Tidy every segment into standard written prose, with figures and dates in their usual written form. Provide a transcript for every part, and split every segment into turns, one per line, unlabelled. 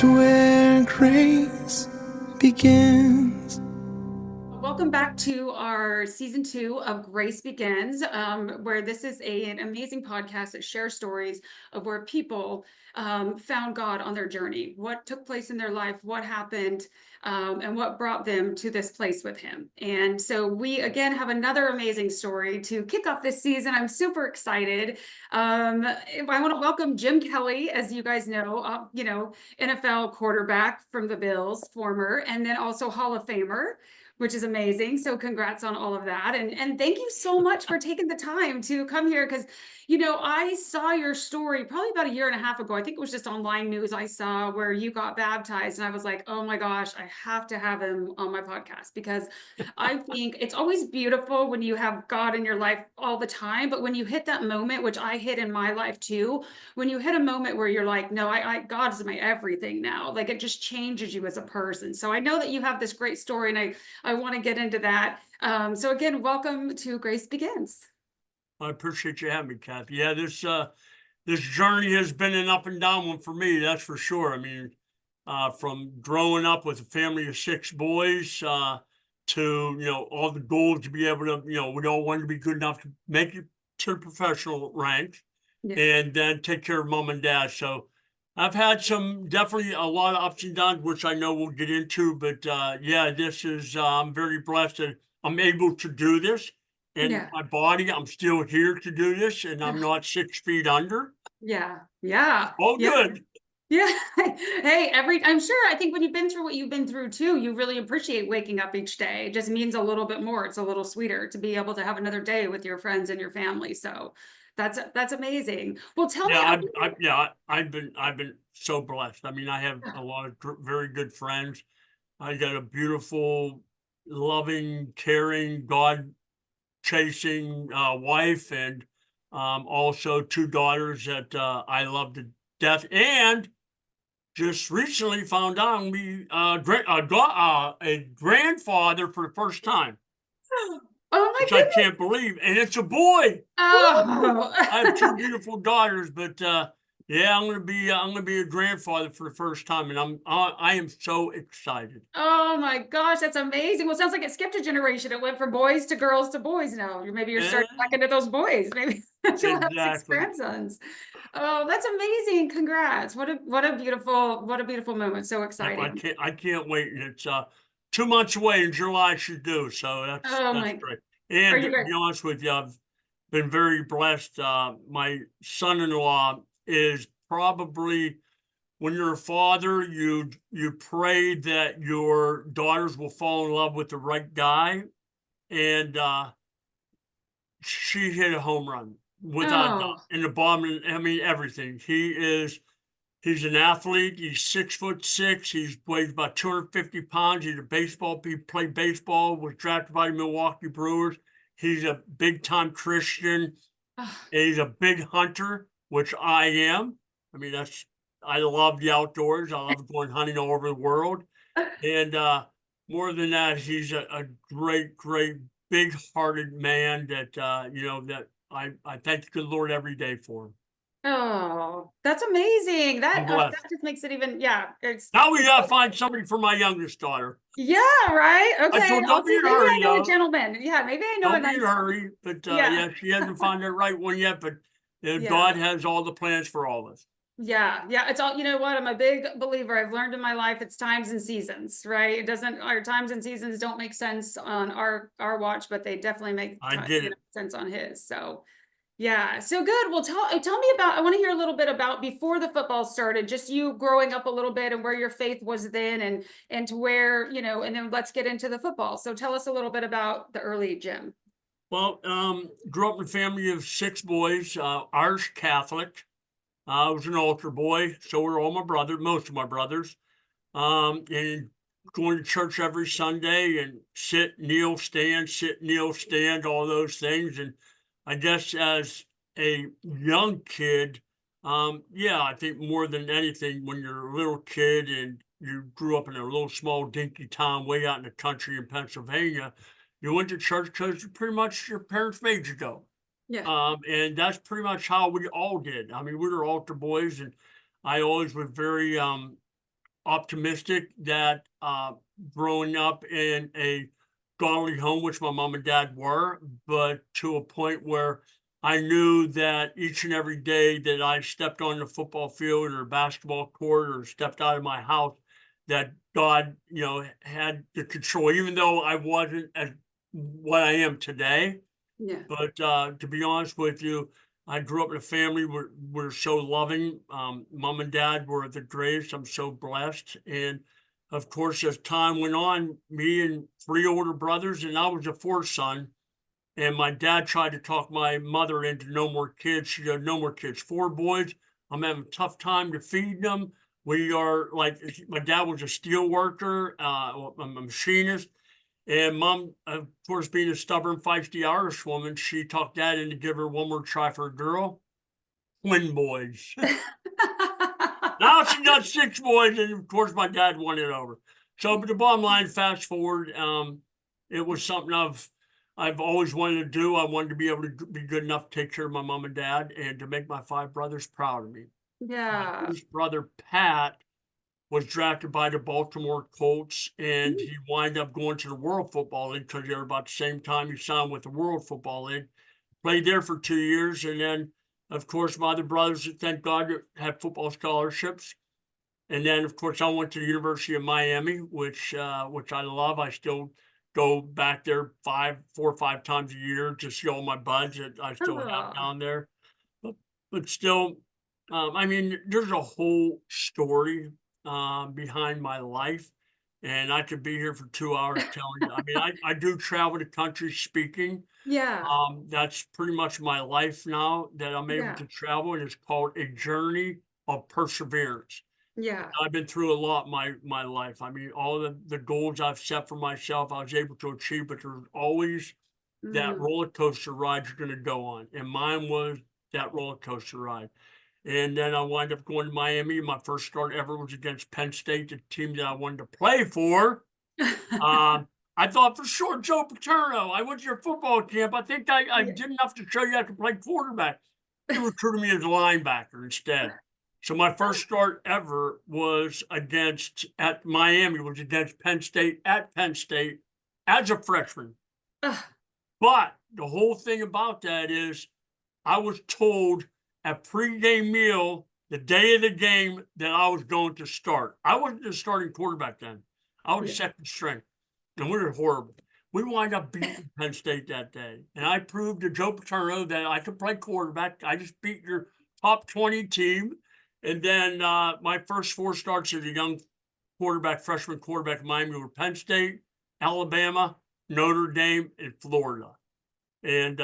is where grace begins.
Welcome back to our season 2 of Grace Begins, where this is an amazing podcast that shares stories of where people found God on their journey, what took place in their life, what happened, and what brought them to this place with Him. And so we again have another amazing story to kick off this season. I'm super excited. I want to welcome Jim Kelly, as you guys know, NFL quarterback from the Bills, former, and then also Hall of Famer, which is amazing. So congrats on all of that. And thank you so much for taking the time to come here. Because, I saw your story probably about a year and a half ago. I think it was just online news I saw where you got baptized. And I was like, oh my gosh, I have to have him on my podcast, because I think it's always beautiful when you have God in your life all the time. But when you hit that moment, which I hit in my life too, when you hit a moment where you're like, no, God is my everything now, like it just changes you as a person. So I know that you have this great story, and I want to get into that. So again, welcome to Grace Begins.
I appreciate you having me, Kathy. Yeah, this journey has been an up and down one for me, that's for sure. I mean, from growing up with a family of 6 boys, to all the goals to be able to, we all wanted to be good enough to make it to the professional ranks, and then take care of mom and dad. So I've had definitely a lot of ups and downs, which I know we'll get into. But yeah, this is I'm very blessed that I'm able to do this. And my body, I'm still here to do this, and I'm not 6 feet under.
Yeah.
All good.
Yeah. Hey, I'm sure, I think when you've been through what you've been through too, you really appreciate waking up each day. It just means a little bit more. It's a little sweeter to be able to have another day with your friends and your family. So that's amazing. Well, tell me.
I've been so blessed. I mean, I have a lot of very good friends. I got a beautiful, loving, caring, God chasing wife, and also 2 daughters that I love to death, and just recently found out I'm a grandfather for the first time,
Oh my
which I
goodness.
can't believe, and it's a boy.
Oh.
I have 2 beautiful daughters, but yeah, I'm gonna be a grandfather for the first time, and I am so excited.
Oh my gosh, that's amazing. Well, it sounds like it skipped a generation. It went from boys to girls to boys now. Maybe you're
Yeah,
starting back into those boys. Maybe you'll have 6
exactly.
grandsons. Oh, that's amazing. Congrats. What a beautiful moment. So exciting.
I can't wait. And it's 2 months away in July should do. So
Oh
that's
my,
great.
are
And
you
to
guys?
be honest with you, I've been very blessed. My son-in-law is probably, when you're a father, you pray that your daughters will fall in love with the right guy, and she hit a home run without a doubt.
Oh,
And the bomb, I mean everything. He's an athlete. He's 6'6". He weighs about 250 pounds. He's a baseball. He played baseball. Was drafted by the Milwaukee Brewers. He's a big time Christian.
oh,
And he's a big hunter, which I am. I mean, I love the outdoors. I love going hunting all over the world. And more than that, he's a great, big hearted man that that I thank the good Lord every day for.
oh, that's amazing.
I'm
That
blessed.
just makes it even, yeah,
Now we gotta find somebody for my youngest daughter.
yeah, right.
I
Okay.
told,
I'll
don't be
see.
in a
Maybe I
hurry
know a
though.
gentleman. Yeah, maybe I know a
Don't be in a
nice one.
hurry. But
Yeah.
yeah, she hasn't found the right one yet. But
Yeah.
God has all the plans for all of us.
Yeah. It's all, you know what? I'm a big believer. I've learned in my life it's times and seasons, right? Our times and seasons don't make sense on our watch, but they definitely make
I get it.
sense on his. So yeah, so good. Well, tell me about, I want to hear a little bit about before the football started, just you growing up a little bit and where your faith was then, and to where, and then let's get into the football. So tell us a little bit about the early Jim.
Well, grew up in a family of 6 boys, Irish Catholic. I was an altar boy, so were all most of my brothers. And going to church every Sunday and sit, kneel, stand, all those things. And I guess as a young kid, yeah, I think more than anything, when you're a little kid and you grew up in a little small dinky town way out in the country in Pennsylvania, you went to church because pretty much your parents made you go.
Yeah.
And that's pretty much how we all did. I mean, we were altar boys, and I always was very optimistic that growing up in a godly home, which my mom and dad were, but to a point where I knew that each and every day that I stepped on the football field or basketball court or stepped out of my house, that God, had the control, even though I wasn't as what I am today.
Yeah.
But to be honest with you, I grew up in a family where we're so loving. Mom and dad were the greatest. I'm so blessed. And of course, as time went on, me and three older brothers, and I was the fourth son. And my dad tried to talk my mother into no more kids. She said, no more kids, four boys. I'm having a tough time to feed them. We are like, my dad was a steel worker, a machinist. And mom, of course, being a stubborn, feisty Irish woman, she talked dad into give her one more try for a girl. Twin boys. Now she got six boys, and of course, my dad won it over. So, but the bottom line, fast forward, it was something I've always wanted to do. I wanted to be able to be good enough to take care of my mom and dad, and to make my five brothers proud of me. My
Yeah.
oldest brother, Pat, was drafted by the Baltimore Colts, and he wound up going to the World Football League because they were about the same time he signed with the World Football League. Played there for 2 years, and then, of course, my other brothers, thank God, had football scholarships. And then, of course, I went to the University of Miami, which I love. I still go back there 4 or 5 times a year to see all my buds that I still have
Oh,
down there. But still, I mean, there's a whole story behind my life, and I could be here for 2 hours telling you. I mean, I do travel the country speaking.
yeah.
That's pretty much my life now that I'm able
Yeah.
to travel, and it's called a journey of perseverance.
Yeah.
I've been through a lot my life. I mean, all the goals I've set for myself, I was able to achieve, but there's always that
Mm.
roller coaster ride you're going to go on, and mine was that roller coaster ride. And then I wound up going to Miami. My first start ever was against Penn State, the team that I wanted to play for. I thought for sure, Joe Paterno, I went to your football camp. I think I
Yeah.
did enough to show you I could play quarterback. He recruited me as a linebacker instead. So my first start ever was at Miami, was against Penn State at Penn State as a freshman.
Ugh.
But the whole thing about that is I was told at pregame meal the day of the game that I was going to start. I wasn't the starting quarterback then. I was
Yeah.
second string, and we were horrible. We wind up beating Penn State that day, and I proved to Joe Paterno that I could play quarterback. I just beat your top 20 team, and then my first 4 starts as a young freshman quarterback in Miami were Penn State, Alabama, Notre Dame, and Florida. And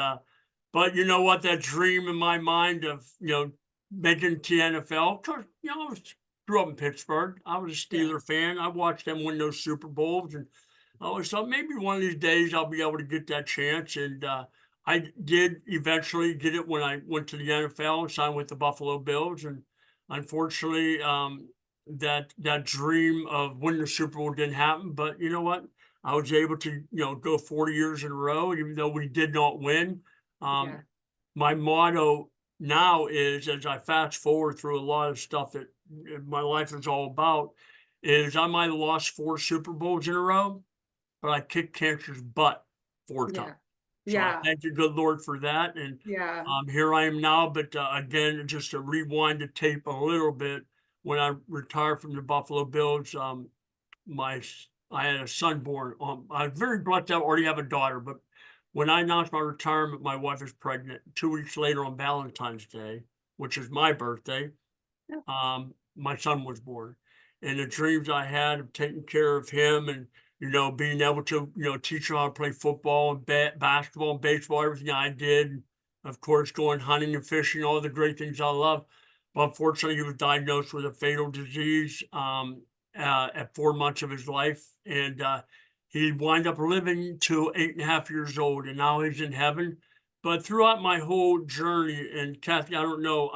but you know what? That dream in my mind of making it to the NFL, because I grew up in Pittsburgh. I was a
Yeah.
Steeler fan. I watched them win those Super Bowls, and I always thought maybe one of these days I'll be able to get that chance. And I did eventually get it when I went to the NFL and signed with the Buffalo Bills. And unfortunately, that dream of winning the Super Bowl didn't happen. But you know what? I was able to go 40 years in a row, even though we did not win.
Yeah.
My motto now is, as I fast forward through a lot of stuff that my life is all about, is I might have lost 4 Super Bowls in a row, but I kicked cancer's butt 4 times.
Yeah.
So I
Yeah.
thank the good Lord for that. And
Yeah.
here I am now. But again, just to rewind the tape a little bit, when I retired from the Buffalo Bills, my I had a son born. I was very blessed to already have a daughter, but when I announced my retirement, my wife was pregnant. 2 weeks later, on Valentine's Day, which is my birthday,
Yeah.
my son was born. And the dreams I had of taking care of him and being able to teach him how to play football and basketball and baseball, everything I did. And of course, going hunting and fishing, all the great things I love. But unfortunately, he was diagnosed with a fatal disease at 4 months of his life, and he wound up living to 8.5 years old, and now he's in heaven. But throughout my whole journey, and Kathy, I don't know,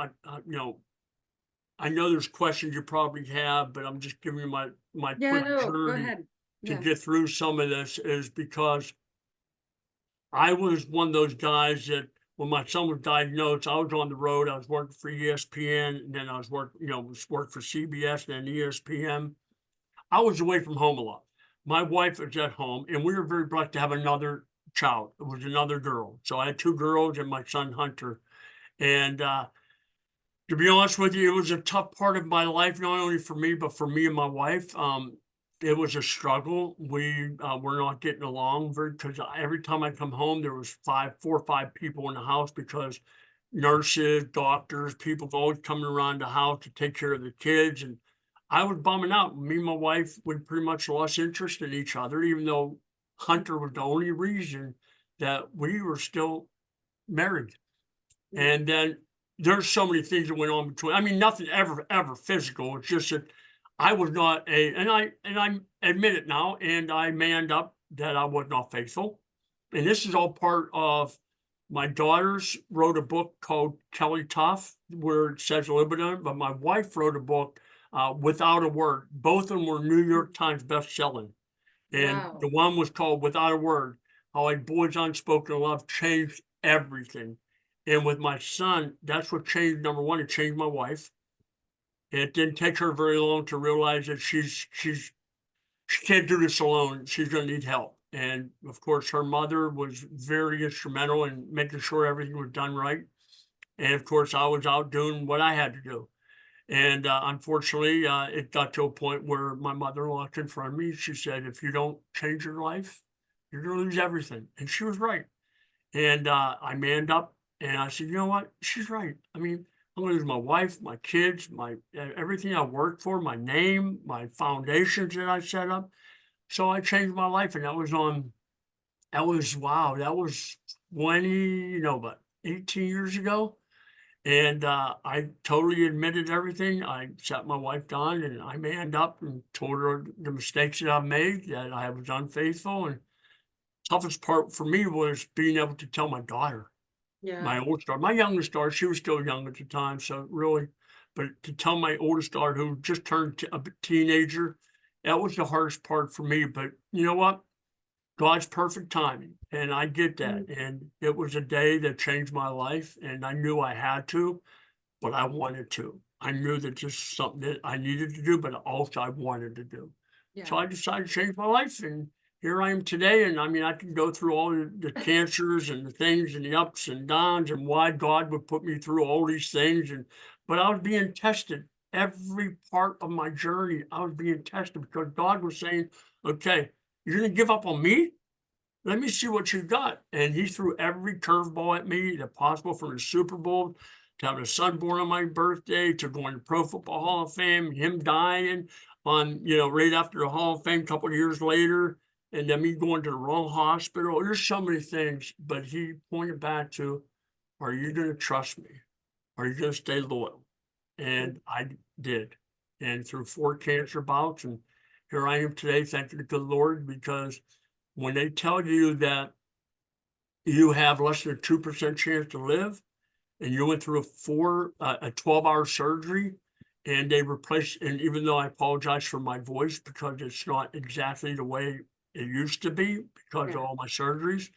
I know there's questions you probably have, but I'm just giving you my
Yeah.
quick
No, go
journey
ahead.
to
Yeah.
get through some of this, is because I was one of those guys that when my son was diagnosed, I was on the road. I was working for ESPN, and then I was working for CBS and then ESPN. I was away from home a lot. My wife was at home, and we were very blessed to have another child. It was another girl. So I had 2 girls and my son Hunter. And to be honest with you, it was a tough part of my life, not only for me, but for me and my wife. It was a struggle. We were not getting along very, because every time I come home, there was 4 or 5 people in the house, because nurses, doctors, people always coming around the house to take care of the kids. And I was bumming out. Me and my wife, we pretty much lost interest in each other, even though Hunter was the only reason that we were still married. And then there's so many things that went on between. I mean, nothing ever physical. It's just that I was not and I admit it now, and I manned up that I was not faithful. And this is all part of my daughters wrote a book called Kelly Tough, where it says a little bit on it, but my wife wrote a book, Without a Word. Both of them were New York Times best-selling. And
Wow.
the one was called Without a Word, How a Boy's Unspoken Love Changed Everything. And with my son, that's what changed. Number one, it changed my wife. It didn't take her very long to realize that she can't do this alone. She's going to need help. And of course, her mother was very instrumental in making sure everything was done right. And of course, I was out doing what I had to do. And unfortunately, it got to a point where my mother-in-law confronted me. She said, "If you don't change your life, you're going to lose everything." And she was right. And I manned up, and I said, "You know what? She's right. I mean, I'm going to lose my wife, my kids, my everything I worked for, my name, my foundations that I set up." So I changed my life, and wow, that was 20, about 18 years ago. And I totally admitted everything. I sat my wife down and I manned up and told her the mistakes that I've made, that I was unfaithful. And toughest part for me was being able to tell my daughter,
Yeah.
my oldest daughter, my youngest daughter, she was still young at the time. So really, but to tell my oldest daughter, who just turned a teenager, that was the hardest part for me. But you know what? God's perfect timing, and I get that.
Mm.
And it was a day that changed my life, and I knew I had to, but I wanted to. I knew that this is something that I needed to do, but also I wanted to do. So
Yeah.
I decided to change my life, and here I am today. And I mean, I can go through all the cancers and the things and the ups and downs and why God would put me through all these things. And but I was being tested every part of my journey. I was being tested because God was saying, "Okay, you're going to give up on me? Let me see what you got." And he threw every curveball at me that possible, from the Super Bowl to having a son born on my birthday to going to Pro Football Hall of Fame, him dying on, right after the Hall of Fame a couple of years later, and then me going to the wrong hospital. There's so many things, but he pointed back to, are you going to trust me? Are you going to stay loyal?
Mm.
And I did. And through 4 cancer bouts, and here I am today, thank the good Lord, because when they tell you that you have less than a 2% chance to live, and you went through a 12-hour surgery, and they replaced, and even though I apologize for my voice because it's not exactly the way it used to be because of
Yeah.
all my surgeries,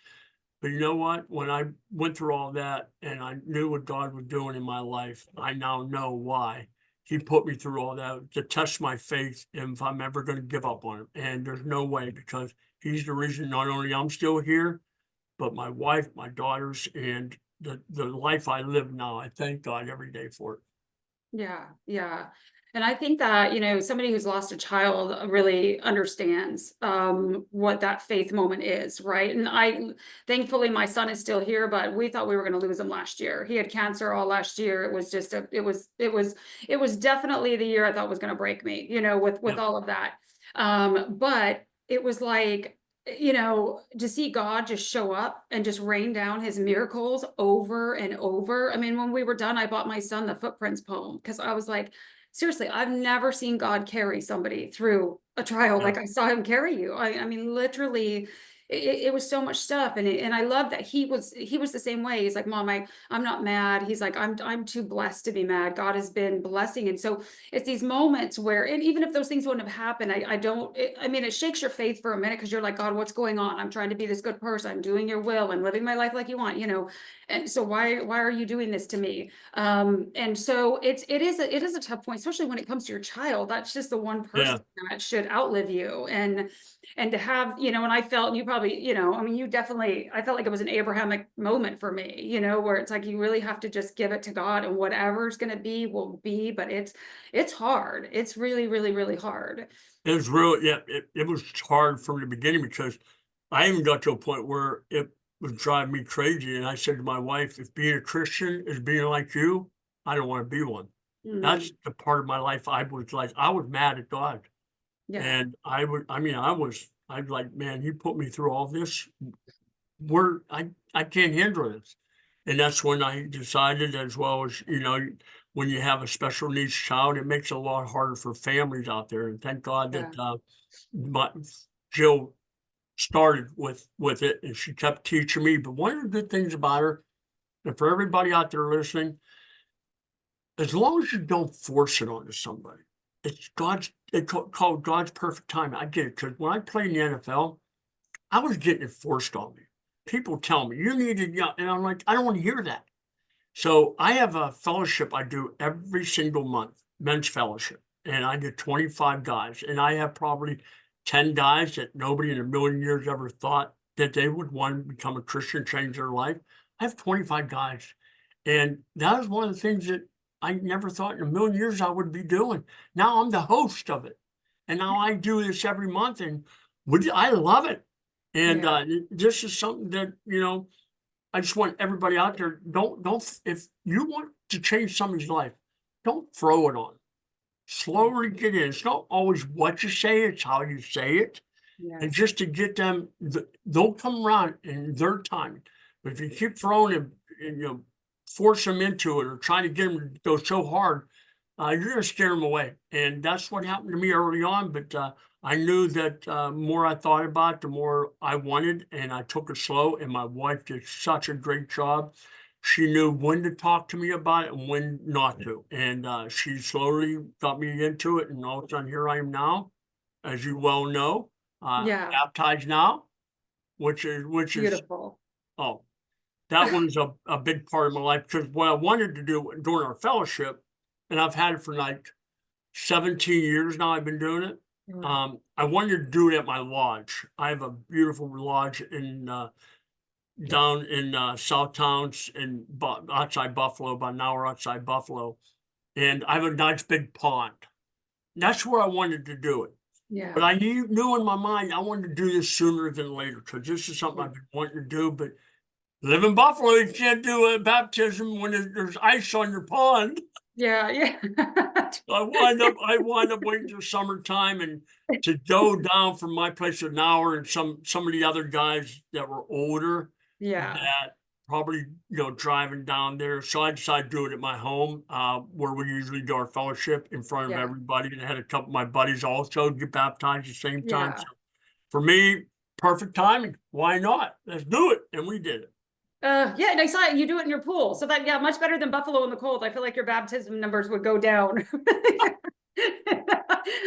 but you know what? When I went through all that and I knew what God was doing in my life, I now know why he put me through all that to test my faith and if I'm ever going to give up on him. And there's no way, because he's the reason not only I'm still here, but my wife, my daughters, and the life I live now. I thank God every day for it.
Yeah, yeah. And I think that, somebody who's lost a child really understands what that faith moment is, right? And thankfully, my son is still here, but we thought we were going to lose him last year. He had cancer all last year. It was just it was definitely the year I thought was going to break me, with
Yeah.
all of that. But it was like, to see God just show up and just rain down his miracles over and over. I mean, when we were done, I bought my son the Footprints poem because I was like, seriously, I've never seen God carry somebody through a trial
Yeah.
like I saw him carry you. I mean, literally, it was so much stuff, and I love that he was the same way. He's like, Mom, I'm not mad. He's like, I'm too blessed to be mad. God has been blessing. And so it's these moments where, and even if those things wouldn't have happened, I don't, I mean, it shakes your faith for a minute, because you're like, God, what's going on? I'm trying to be this good person. I'm doing your will. I'm living my life like you want, and so why are you doing this to me? And so it is a tough point, especially when it comes to your child. That's just the one
Yeah.
person that should outlive you. And to have, and I felt, and you probably, I mean, you definitely, I felt like it was an Abrahamic moment for me, where it's like, you really have to just give it to God, and whatever's going to be will be. But it's hard. It's really, really, really hard.
It was really, yeah, it was hard from the beginning, because I even got to a point where it was driving me crazy. And I said to my wife, if being a Christian is being like you, I don't want to be one. That's
Mm,
the part of my life I was like, I was mad at God.
yeah.
And I'd like, man, you put me through all this. I can't handle this. And that's when I decided, as well as, when you have a special needs child, it makes it a lot harder for families out there. And thank God
Yeah.
that my Jill started with it, and she kept teaching me. But one of the good things about her, and for everybody out there listening, as long as you don't force it onto somebody, called God's perfect time. I get it, because when I played in the NFL, I was getting it forced on me. People tell me you need to, and I'm like, I don't want to hear that. So I have a fellowship I do every single month, men's fellowship, and I get 25 guys, and I have probably 10 guys that nobody in a million years ever thought that they would want to become a Christian, change their life. I have 25 guys, and that was one of the things that I never thought in a million years I would be doing. Now I'm the host of it, and now I do this every month, and I love it. And
Yeah.
this is something that, I just want everybody out there, don't if you want to change somebody's life, don't throw it on. Slowly get in. It's not always what you say, it's how you say it. And
Yes.
just to get them, they'll come around in their time. But if you keep throwing them and, force them into it, or trying to get them to go so hard, you're going to scare them away. And that's what happened to me early on. But I knew that more I thought about it, the more I wanted, and I took it slow. And my wife did such a great job. She knew when to talk to me about it and when not to. And she slowly got me into it. And all of a sudden, here I am now, as you well know,
Yeah.
baptized now, which is,
Beautiful.
oh, that one's a big part of my life, because what I wanted to do during our fellowship, and I've had it for like 17 years now, I've been doing it.
Wow.
I wanted to do it at my lodge. I have a beautiful lodge down in South Towns, outside Buffalo, about an hour outside Buffalo, and I have a nice big pond. That's where I wanted to do it. But
Yeah.
I knew in my mind I wanted to do this sooner than later, because this is something
Yeah.
I've been wanting to do. But live in Buffalo, you can't do a baptism when there's ice on your pond.
Yeah. Yeah.
So I wind up waiting till summertime, and to go down from my place an hour, and some of the other guys that were older,
Yeah.
that probably, driving down there. So I decided to do it at my home, where we usually do our fellowship in front of
Yeah.
everybody. And I had a couple of my buddies also get baptized at the same time.
Yeah.
So for me, perfect timing. Why not? Let's do it. And we did it.
Yeah, and I saw it, you do it in your pool. So that, yeah, much better than Buffalo in the cold. I feel like your baptism numbers would go down. I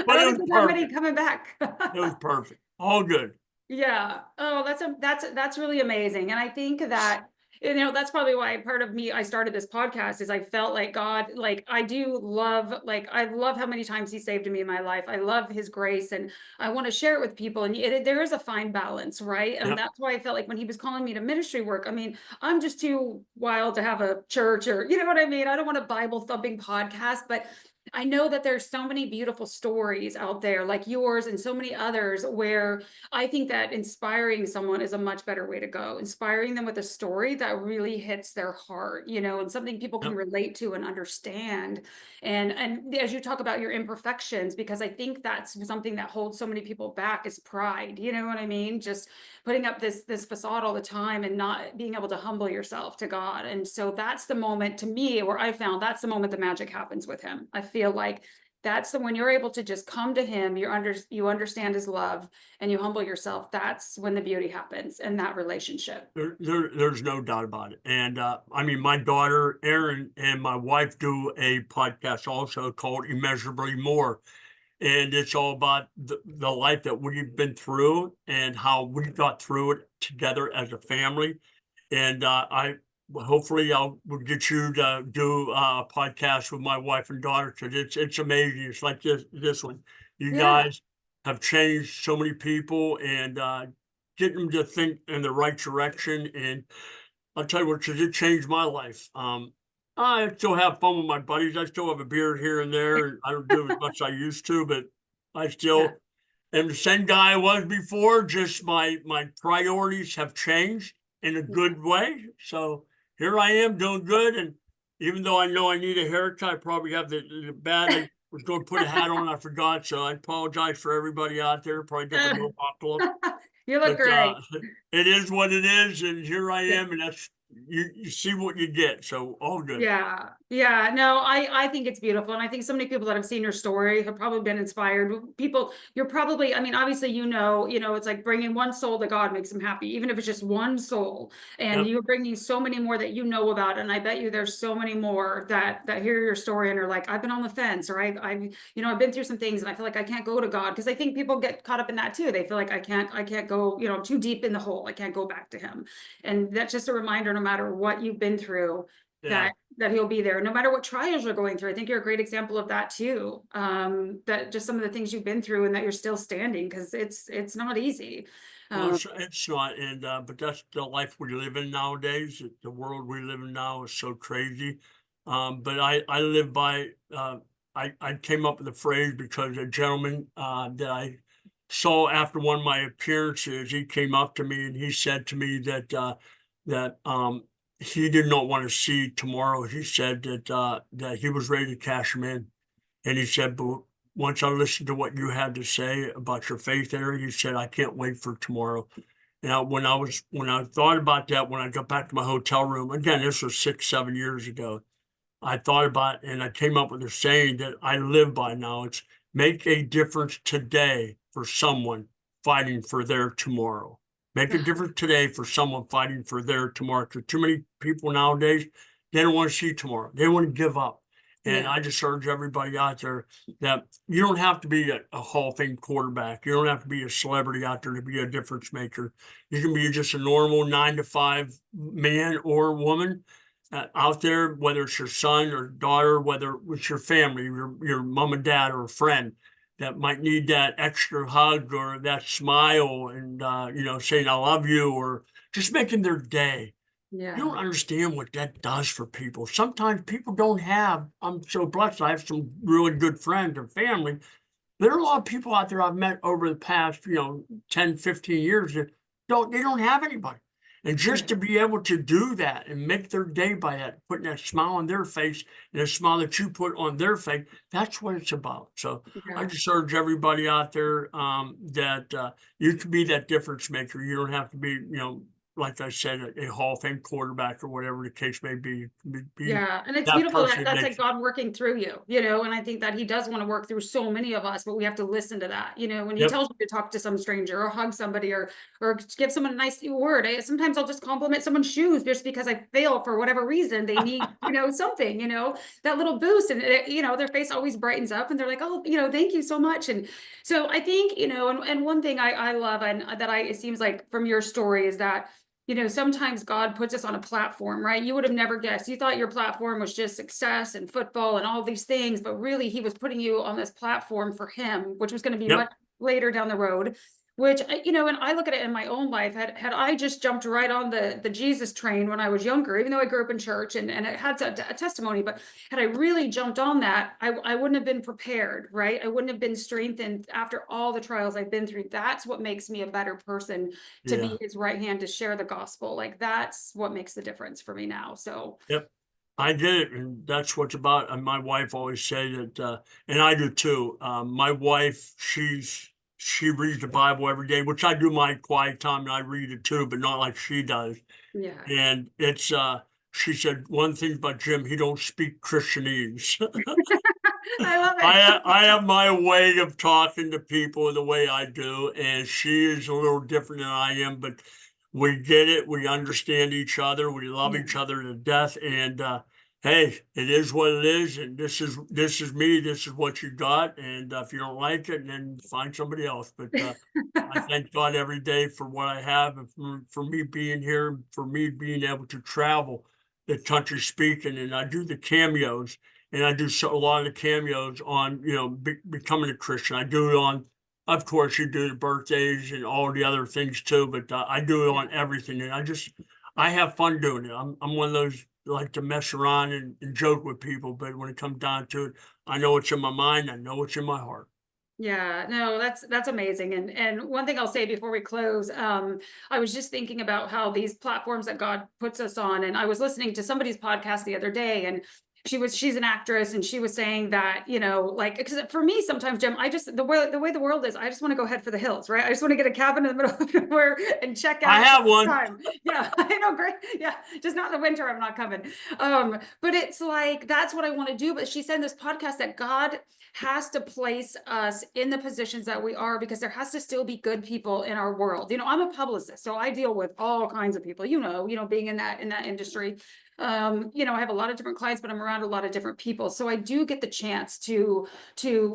But
don't
it
think
was
there's that many
perfect.
coming back.
It was perfect. All good.
Yeah. Oh, that's really amazing. And I think that, that's probably why part of me, I started this podcast, is I felt like God, like I love how many times he saved me in my life. I love his grace, and I want to share it with people. And there is a fine balance, right? And
Yep.
that's why I felt like when he was calling me to ministry work, I mean, I'm just too wild to have a church, or, you know what I mean? I don't want a Bible thumping podcast, but I know that there's so many beautiful stories out there like yours, and so many others, where I think that inspiring someone is a much better way to go. Inspiring them with a story that really hits their heart, and something people can
Yep.
relate to and understand. And as you talk about your imperfections, because I think that's something that holds so many people back, is pride. You know what I mean? Just putting up this facade all the time, and not being able to humble yourself to God. And so that's the moment, to me, where I found that's the moment the magic happens with him. I feel like That's when you're able to just come to him, you understand his love and you humble yourself. That's when the beauty happens in that relationship.
There's no doubt about it. And I mean, my daughter Erin and my wife do a podcast also called Immeasurably More. And it's all about the life that we've been through and how we got through it together as a family. And I hopefully will get you to do a podcast with my wife and daughter, because it's amazing. It's like this one. You
Yeah.
guys have changed so many people, and getting them to think in the right direction. And I'll tell you what, 'cause it changed my life. I still have fun with my buddies. I still have a beard here and there, and I don't do as much as I used to, but I
Yeah.
still am the same guy I was before. Just my priorities have changed in a good way. So here I am doing good. And even though I know I need a haircut, I probably have the bad. I was going to put a hat on, I forgot. So I apologize for everybody out there. Probably got the mohawk look.
You look
But
great.
it is what it is, and here I
Yeah.
am, and that's you see what you get. So all good.
Yeah. Yeah. No, I think it's beautiful. And I think so many people that have seen your story have probably been inspired. People, you're probably, I mean, obviously, it's like bringing one soul to God makes them happy, even if it's just one soul. And
Yep.
you're bringing so many more that you know about. And I bet you there's so many more that hear your story and are like, I've been on the fence, or I've been through some things and I feel like I can't go to God. Because I think people get caught up in that too. They feel like I can't go, too deep in the hole. I can't go back to him. And that's just a reminder, no matter what you've been through,
Yeah.
that he'll be there no matter what trials you're going through. I think you're a great example of that too. That just some of the things you've been through and that you're still standing, because it's not easy.
Well, it's not, and but that's the life we live in nowadays. The world we live in now is so crazy. But I live by. I came up with the phrase because a gentleman that I saw after one of my appearances, he came up to me and he said to me that he did not want to see tomorrow. He said that he was ready to cash him in, and he said, but once I listened to what you had to say about your faith in her, he said, I can't wait for tomorrow. Now, when I thought about that, when I got back to my hotel room, again, this was 6, 7 years ago, I thought about and I came up with a saying that I live by now. It's make a difference today for someone fighting for their tomorrow. Make a difference today for someone fighting for their tomorrow. Because too many people nowadays, they don't want to see tomorrow. They want to give up. And
Yeah.
I just urge everybody out there that you don't have to be a Hall of Fame quarterback. You don't have to be a celebrity out there to be a difference maker. You can be just a normal 9 to 5 man or woman out there, whether it's your son or daughter, whether it's your family, your mom and dad or a friend that might need that extra hug or that smile and saying I love you or just making their day. You don't
Yeah.
understand what that does for people. Sometimes people don't have, I'm so blessed. I have some really good friends and family. There are a lot of people out there I've met over the past, 10, 15 years that they don't have anybody. And just to be able to do that and make their day by that, putting that smile on their face and a smile that you put on their face, that's what it's about. So I
Yeah.
just urge everybody out there that you can be that difference maker. You don't have to be, like I said, a Hall of Fame quarterback or whatever the case may be. Be
Yeah, and it's
that
beautiful that
person that
that's
makes
like God working through you, and I think that he does want to work through so many of us, but we have to listen to that. When he
Yep.
tells you to talk to some stranger or hug somebody or give someone a nice word. Sometimes I'll just compliment someone's shoes just because I fail for whatever reason. They need, something, that little boost, and their face always brightens up and they're like, oh, thank you so much. And so I think, and one thing I love and it seems like from your story is that sometimes God puts us on a platform, right? You would have never guessed. You thought your platform was just success and football and all these things, but really he was putting you on this platform for him, which was going to be
Yep.
much later down the road. Which, and I look at it in my own life, had I just jumped right on the Jesus train when I was younger, even though I grew up in church and it had a testimony, but had I really jumped on that, I wouldn't have been prepared, right? I wouldn't have been strengthened after all the trials I've been through. That's what makes me a better person to
Yeah.
be his right hand, to share the gospel. Like that's what makes the difference for me now. So
Yep. I did it, and that's what's about. And my wife always said that, and I do too. My wife, she reads the Bible every day, which I do my quiet time, and I read it too, but not like she does.
yeah.
And it's she said one thing about Jim, he don't speak Christianese.
I love
I
it.
have my way of talking to people the way I do, and she is a little different than I am, but we get it. We understand each other. We love
Yeah.
each other to death. And hey, it is what it is. And this is me. This is what you got. And if you don't like it, then find somebody else. But I thank God every day for what I have, and for me being here, for me being able to travel the country speaking, and I do the cameos. And I do a lot of the cameos on, becoming a Christian. I do it on, of course, you do the birthdays and all the other things too, but I do it on everything. And I have fun doing it. I'm one of those like to mess around and joke with people, but when it comes down to it, I know what's in my mind. I know what's in my heart.
Yeah, no, that's amazing. And one thing I'll say before we close, I was just thinking about how these platforms that God puts us on, and I was listening to somebody's podcast the other day, and she's an actress, and she was saying that, like, because for me sometimes, Jim, I just the way the world is, I just want to go head for the hills, right? I just want to get a cabin in the middle of nowhere and check
I
out
have one.
time. Yeah, I know, great. Yeah, just not in the winter. I'm not coming. But it's like that's what I want to do. But she said in this podcast that God has to place us in the positions that we are, because there has to still be good people in our world. I'm a publicist, so I deal with all kinds of people, being in that industry. I have a lot of different clients, but I'm around a lot of different people. So I do get the chance to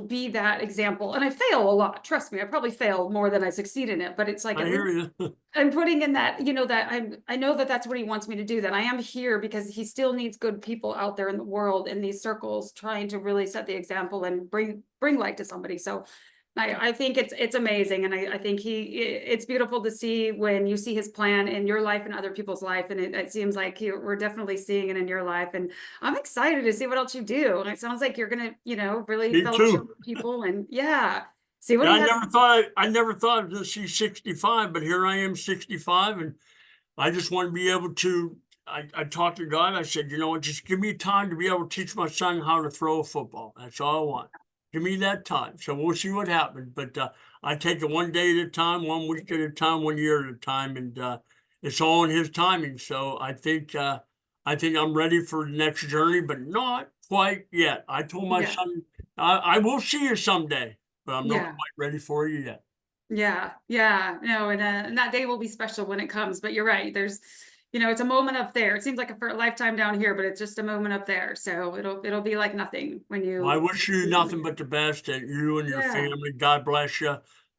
be that example. And I fail a lot. Trust me, I probably fail more than I succeed in it, but it's like
I
at
hear
least
you.
I'm putting in that, that I know that that's what he wants me to do, that I am here because he still needs good people out there in the world, in these circles, trying to really set the example and bring light to somebody. So I think it's amazing. And I think it's beautiful to see when you see his plan in your life and other people's life. And it seems like we're definitely seeing it in your life. And I'm excited to see what else you do. And it sounds like you're going to, really
Me
fellowship
too.
with people, and see what
Yeah,
he has.
I never thought to see 65, but here I am 65, and I just want to be able to. I talked to God. I said, you know what, just give me time to be able to teach my son how to throw a football. That's all I want. Give me that time. So we'll see what happens. But I take it one day at a time, one week at a time, one year at a time, and it's all in His timing. So I think I'm ready for the next journey, but not quite yet. I told my
Yeah.
son, I will see you someday, but I'm not
Yeah.
quite ready for you yet.
Yeah. No, and that day will be special when it comes. But you're right. There's, it's a moment up there. It seems like for a lifetime down here, but it's just a moment up there. So it'll be like nothing when
Well, I
you.
wish you nothing but the best, and you and your
Yeah.
family. God bless you.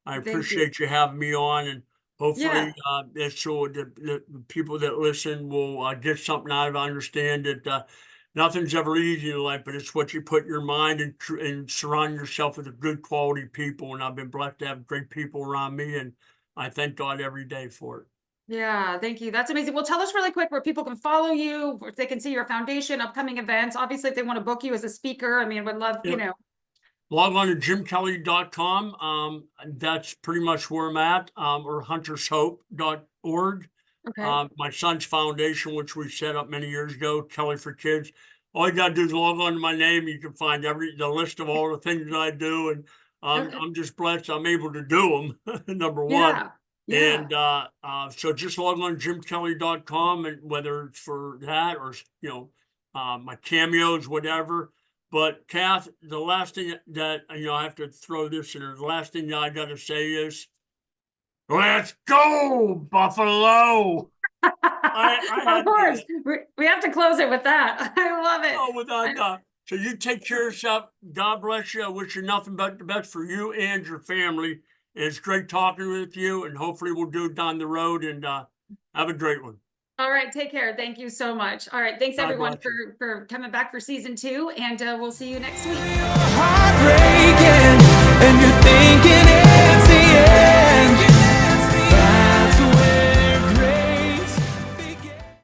I
Thank you.
appreciate you having me on, and
Yeah.
hopefully, it's so the people that listen will get something out of it. Understand that nothing's ever easy in life, but it's what you put in your mind, and surround yourself with good quality people. And I've been blessed to have great people around me, and I thank God every day for it.
Yeah. Thank you. That's amazing. Well, tell us really quick where people can follow you, if they can see your foundation, upcoming events. Obviously, if they want to book you as a speaker, I mean, would love,
Yep. Log on to jimkelly.com. That's pretty much where I'm at, or huntershope.org.
Okay.
My son's foundation, which we set up many years ago, Kelly for Kids. All you gotta do is log on to my name. You can find the list of all the things that I do, and
Okay.
I'm just blessed I'm able to do them. Number one,
Yeah. Yeah.
and so just log on to jimkelly.com, and whether it's for that or my cameos, whatever. But Kath, the last thing that I have to throw this in there. The last thing that I got to say is, let's go, Buffalo. I
Of
had to do
course,
it.
we have to close it with that. I love it.
Oh, without doubt. So you take care of yourself. God bless you. I wish you nothing but the best for you and your family. And it's great talking with you, and hopefully we'll do it down the road, and have a great one.
All right, take care. Thank you so much. All right, thanks
God
everyone
bless you.
for coming back for season 2, and we'll see you next week.
Heartbreaking, and you're thinking